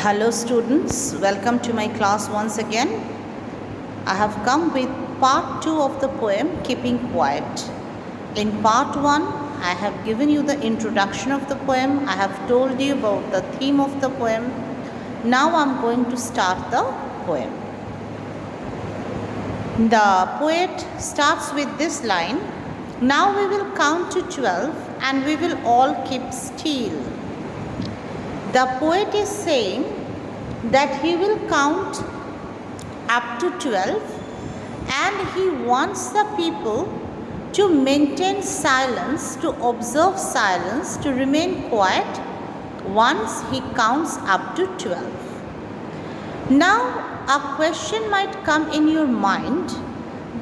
Hello students, welcome to my class once again. I have come with part 2 of the poem Keeping Quiet. In part 1, I have given you the introduction of the poem. I have told you about the theme of the poem. Now I am going to start the poem. The poet starts with this line, "Now we will count to 12 and we will all keep still." The poet is saying that he will count up to 12 and he wants the people to maintain silence, to observe silence, to remain quiet once he counts up to 12. Now a question might come in your mind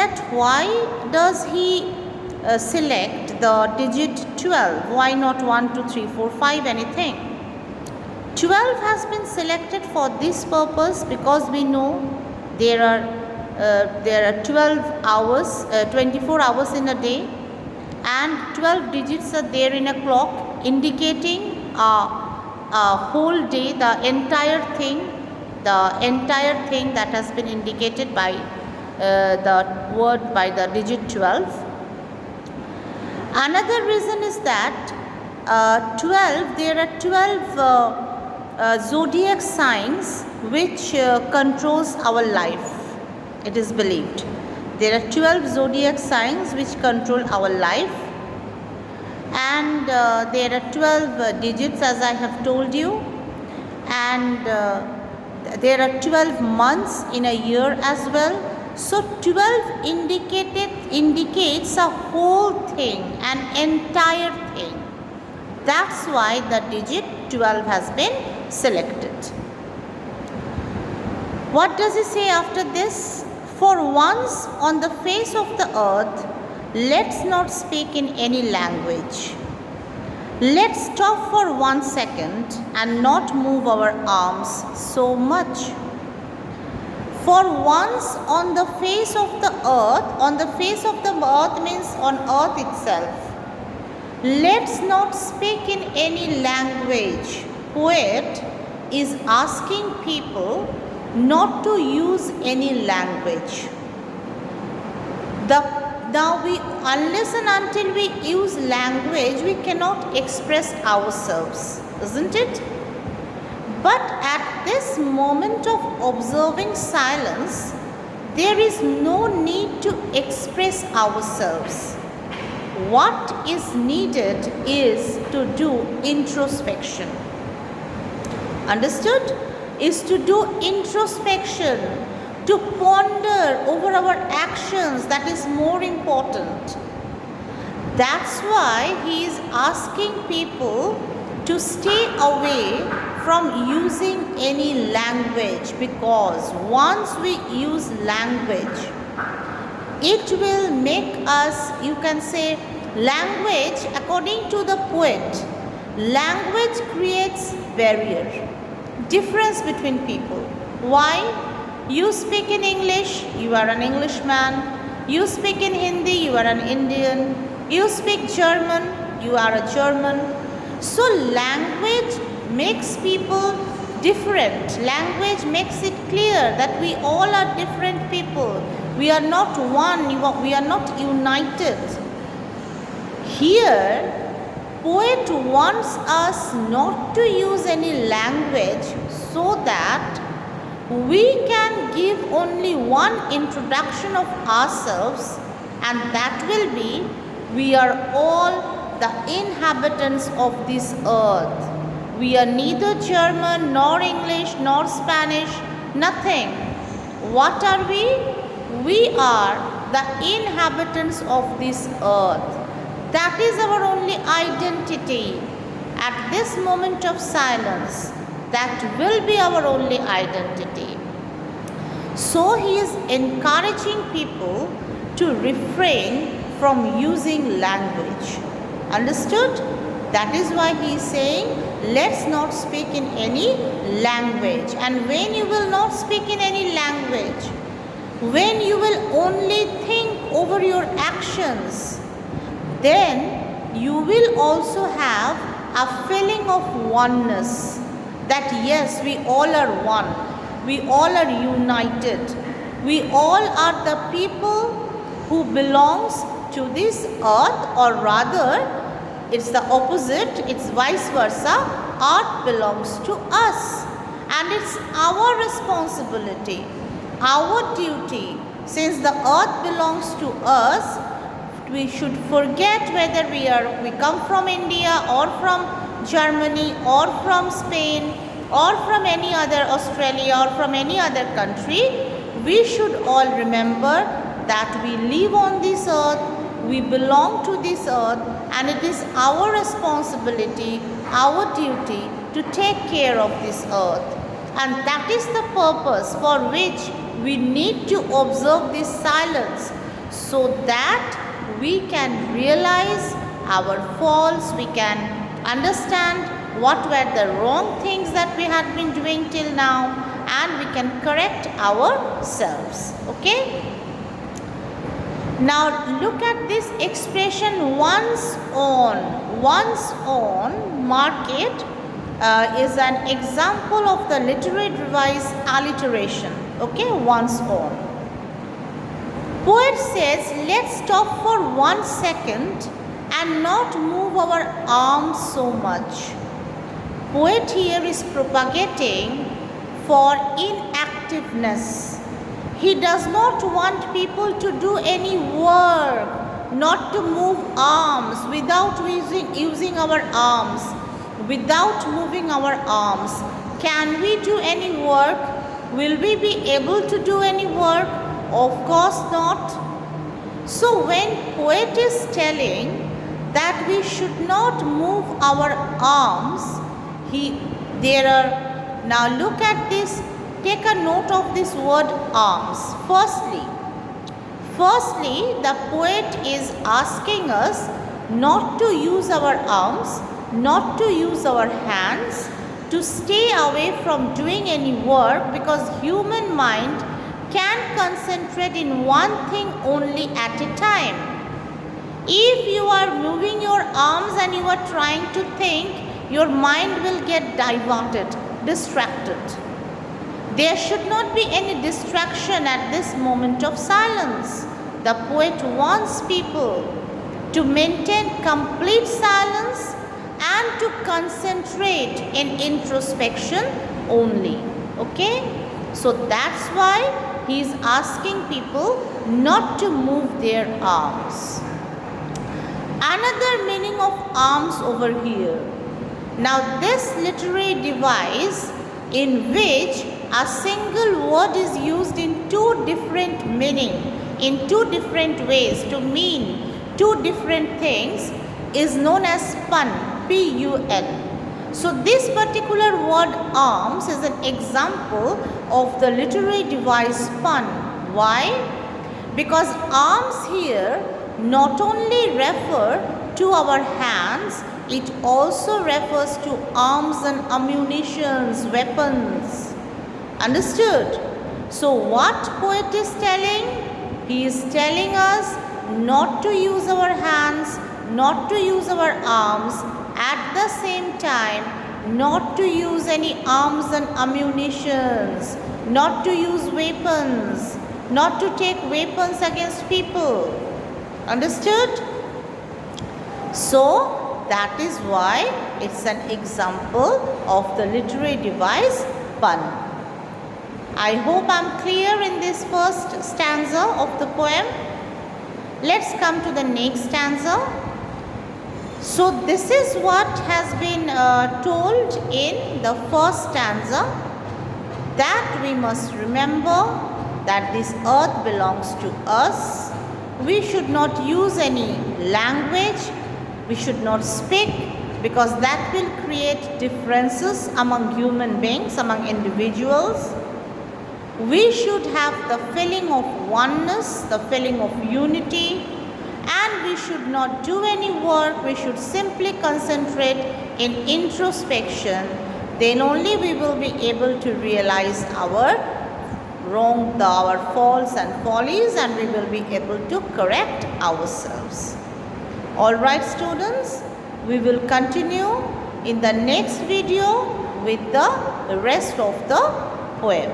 that why does he select the digit 12? Why not 1, 2, 3, 4, 5, anything? 12 has been selected for this purpose because we know there are 12 hours, 24 hours in a day, and 12 digits are there in a clock indicating a whole day, the entire thing that has been indicated by the digit 12. Another reason is that 12, there are 12 zodiac signs which controls our life. It is believed there are 12 zodiac signs which control our life, and there are 12 digits, as I have told you, and there are 12 months in a year as well. So 12 indicates a whole thing, an entire thing. That's why the digit 12 has been selected. What does he say after this? "For once on the face of the earth, let's not speak in any language. Let's stop for 1 second and not move our arms so much. For once on the face of the earth means on earth itself. Let's not speak in any language." Poet is asking people not to use any language. Unless and until we use language, we cannot express ourselves, isn't it? But at this moment of observing silence, there is no need to express ourselves. What is needed is to do introspection. Understood? Is to do introspection, to ponder over our actions. That is more important. That's why he is asking people to stay away from using any language, because once we use language, it will make us, you can say, language, according to the poet, language creates barrier, difference between people. Why? You speak in English, you are an Englishman. You speak in Hindi, you are an Indian. You speak German, you are a German. So language makes people different. Language makes it clear that we all are different people. We are not one, we are not united. Here, poet wants us not to use any language so that we can give only one introduction of ourselves, and that will be, we are all the inhabitants of this earth. We are neither German nor English nor Spanish, nothing. What are we? We are the inhabitants of this earth. That is our only identity. At this moment of silence, that will be our only identity. So he is encouraging people to refrain from using language. Understood? That is why he is saying, let's not speak in any language. And when you will not speak in any language, when you will only think over your actions, then you will also have a feeling of oneness. that yes, we all are one, we all are united, we all are the people who belongs to this earth, or rather it's the opposite, it's vice versa. Earth belongs to us, and it's our responsibility, our duty. Since the earth belongs to us, we should forget whether we come from India or from Germany or from Spain or from any other Australia or from any other country. We should all remember that we live on this earth, we belong to this earth, and it is our responsibility, our duty to take care of this earth. And that is the purpose for which we need to observe this silence, so that we can realize our faults, we can understand what were the wrong things that we had been doing till now, and we can correct ourselves. Okay? Now look at this expression, one's own. One's own, mark it, is an example of the literary device alliteration. Okay, one's own. Poet says, let's stop for 1 second and not move our arms so much. Poet here is propagating for inactiveness. He does not want people to do any work, not to move arms, without using our arms, without moving our arms. Can we do any work? Will we be able to do any work? Of course not. So when poet is telling that we should not move our arms, now look at this, take a note of this word arms. Firstly, the poet is asking us not to use our arms, not to use our hands, to stay away from doing any work, because human mind can concentrate in one thing only at a time. If you are moving your arms and you are trying to think, your mind will get diverted, distracted. There should not be any distraction at this moment of silence. The poet wants people to maintain complete silence and to concentrate in introspection only. Okay? So that's why he is asking people not to move their arms. Another meaning of arms over here. Now this literary device in which a single word is used in two different meaning, in two different ways to mean two different things, is known as pun, P-U-N. So this particular word arms is an example of the literary device pun. Why? Because arms here not only refer to our hands, it also refers to arms and ammunitions, weapons. Understood? So what poet is telling? He is telling us not to use our hands, not to use our arms, at the same time not to use any arms and ammunitions, not to use weapons, not to take weapons against people. Understood? So that is why it's an example of the literary device pun. I hope I'm clear in this first stanza of the poem. Let's come to the next stanza. So this is what has been told in the first stanza, that we must remember that this earth belongs to us. We should not use any language, we should not speak, because that will create differences among human beings, among individuals. We should have the feeling of oneness, the feeling of unity, and we should not do any work. We should simply concentrate in introspection. Then only we will be able to realize our faults and follies, and we will be able to correct ourselves. Alright students, we will continue in the next video with the rest of the poem.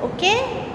Okay.